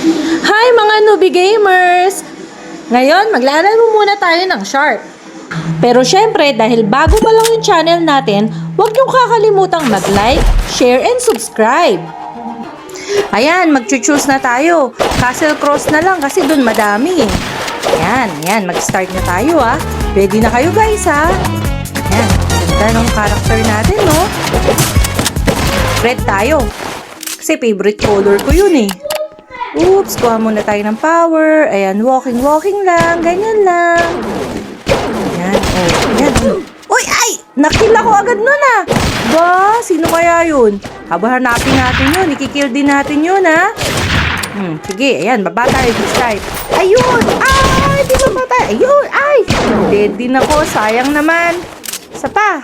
Hi mga newbie gamers! Ngayon, maglalaro muna tayo ng Shark. Pero syempre, dahil bago pa lang yung channel natin, huwag niyong kakalimutang mag-like, share, and subscribe. Ayan, mag-choose na tayo. Castle Cross na lang kasi dun madami. Ayan, mag-start na tayo ah. Ready na kayo guys ha? Ayan, ganda ng character natin no? Red tayo. Kasi favorite color ko yun eh. Oops, kuha muna tayo ng power. Ayan, walking lang. Ganyan lang. Ayan, ayan. Uy, ay! Nakill ako agad nun ah. Ba, sino kaya yun? Habang hanapin natin yun, ikikill din natin yun ha. Sige, ayan, baba tayo this time. Ayun! Ay, di mapatay. Ayun, ay! Dead din ako, sayang naman. Isa pa.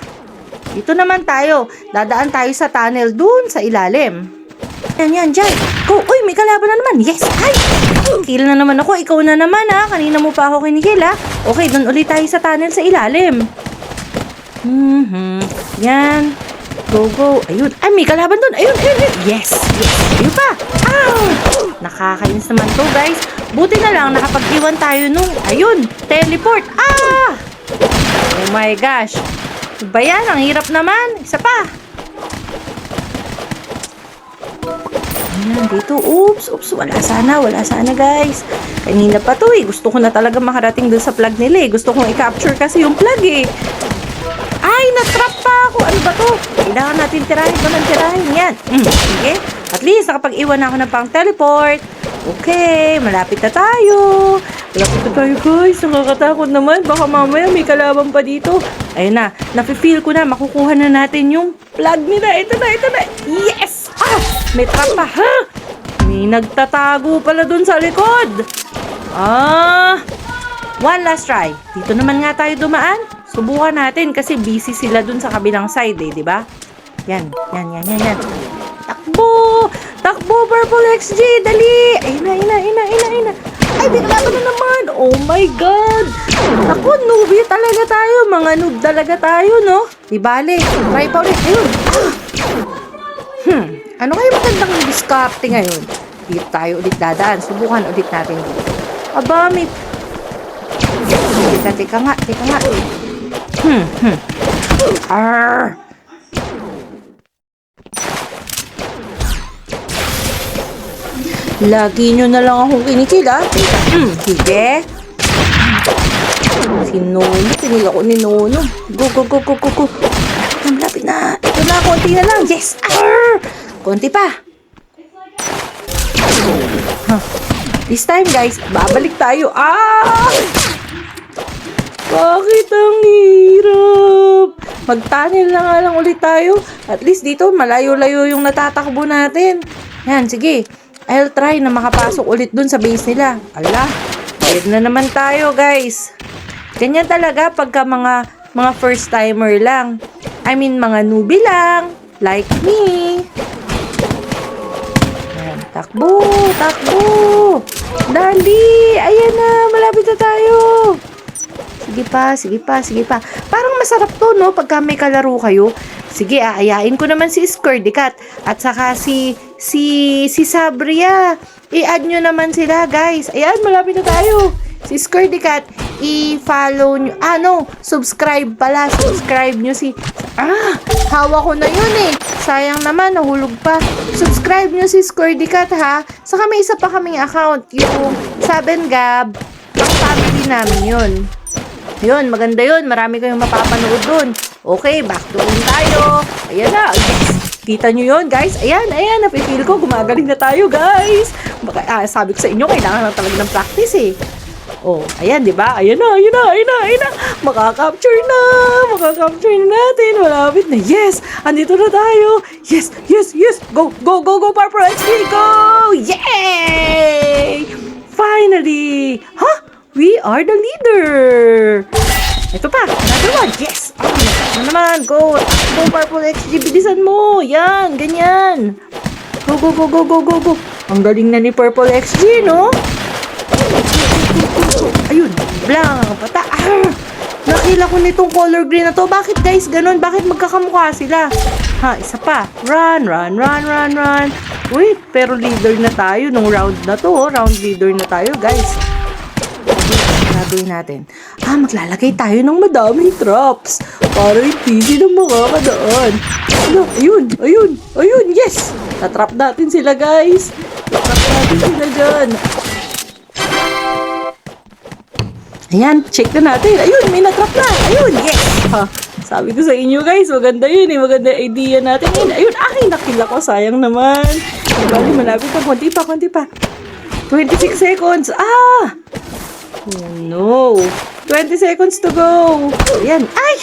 Dito naman tayo. Dadaan tayo sa tunnel dun sa ilalim. Yan, dyan. Go. Uy, may kalaban na naman. Yes. Ay! Kill na naman ako. Ikaw na naman, ha. Kanina mo pa ako kinikill, ha. Okay, doon ulit tayo sa tunnel sa ilalim. Yan. Go. Ayun. Ay, may kalaban doon. Ayun. Yes. Ayun pa. Ow! Nakakainis naman to, guys. Buti na lang nakapag-iwan tayo nung, ayun, teleport. Ah! Oh my gosh. Diba yan? Ang hirap naman. Isa pa. Ayan, dito. Oops. Wala sana guys. Kanina pa to eh. Gusto ko na talaga makarating dun sa plug nila eh. Gusto kong i-capture kasi yung plug eh. Ay, natrap pa ako. Ano ba to? Kailangan natin tirahin pa ng tirahin. Yan. Sige. At least, nakapag-iwan na ako ng pang teleport. Okay, malapit na tayo. Guys. Nakakatakot naman. Baka mamaya may kalaban pa dito. Ayun na. Nafe-feel ko na. Makukuha na natin yung plug nila. Ito na. Yes! Ah! May trap pa, ha? May nagtatago pala dun sa likod. One last try. Dito naman nga tayo dumaan. Subukan natin kasi busy sila dun sa kabilang side eh, di ba? Yan. Takbo, Purple XG, dali! Ayun na. Ay, di kalaban na naman. Oh my God! Ako, newbie talaga tayo. Mga noob talaga tayo, no? Di bale. Try pa ulit. Ayun. Ano kayo magandang diskarte ngayon? Dito tayo ulit dadaan. Subukan ulit natin dito. Aba, may... Teka nga. Arr! Lagi nyo na lang akong kinikil, ha? Sige. Si Nono. Tinil ako ni Nono. Go. Malapit na. Ito na, konti na lang. Yes! Arr! Konti pa. This time, guys, babalik tayo. Bakit ang hirap? Mag-tunnel na nga lang ulit tayo. At least dito, malayo-layo yung natatakbo natin. Yan, sige. I'll try na makapasok ulit dun sa base nila. Ala, dead na naman tayo, guys. Ganyan talaga pagka mga first timer lang. I mean, mga newbie lang. Like me. Ayan, takbo. Dali. Ayan na, malapit na tayo. Sige pa. Parang masarap to, no? Pagka may kalaro kayo. Sige, aayain ko naman si Squirdy Cat. At saka si Sabria. I-add nyo naman sila, guys. Ayan, malapit na tayo. Si Squirdy Cat, i-follow nyo. Subscribe pala. Subscribe nyo si... Hawa ko na yun eh. Sayang naman, nahulog pa. Subscribe nyo si Squirdy Cat, ha? Saka may isa pa kaming account. Yung 7Gab. Ang family namin yun. Yun, maganda yun. Marami kayong mapapanood dun. Okay, back to in tayo. Ayan na. Yes. Kita nyo yun, guys. Ayan. Napifeel ko. Gumagaling na tayo, guys. Sabi ko sa inyo, kailangan lang talaga ng practice eh. Oh, ayan, di ba? Ayan na. Makaka-capture na natin. Malapit na. Yes! Andito na tayo. Yes! Go, Purple XP! Go! Yay! Finally! We are the leader! Ito pa, another one. Yes! Ano naman? Go, Purple XG. Bilisan mo. Yan, ganyan. Go. Ang galing na ni Purple XG, no? Ayun, blang, pata. Nakila ko nitong color green na to. Bakit guys ganun? Bakit magkakamukha sila? Ha, isa pa. Run, run, run, run, run. Wait, pero leader na tayo nung round na to. Round leader na tayo, guys. Gagawin natin. Maglalagay tayo ng madaming traps para hindi sila makakadaan. Ano? Ayun, yes! Natrap natin sila, guys. Natrap natin sila dyan. Ayan, check na natin. Ayun, may natrap na. Ayun, yes! Ha, sabi ko sa inyo, guys, maganda yun eh. Maganda idea natin yun. Ayun, nakila ko. Sayang naman. Bali, malapit pa. Konti pa. 26 seconds. Oh no. 20 seconds to go. Ayan. Ay!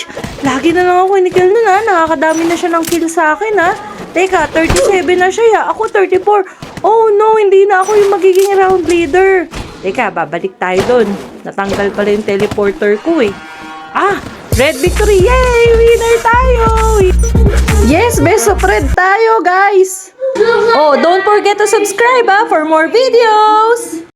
Lagi na lang ako inikill nun ha. Nakakadami na siya ng kill sa akin ha. Teka, 37 na siya ya. Ako 34. Oh no, hindi na ako yung magiging round leader. Teka, babalik tayo dun. Natanggal pala yung teleporter ko eh. Red victory. Yay! Winner tayo! Yes, best of red tayo guys. Oh, don't forget to subscribe for more videos.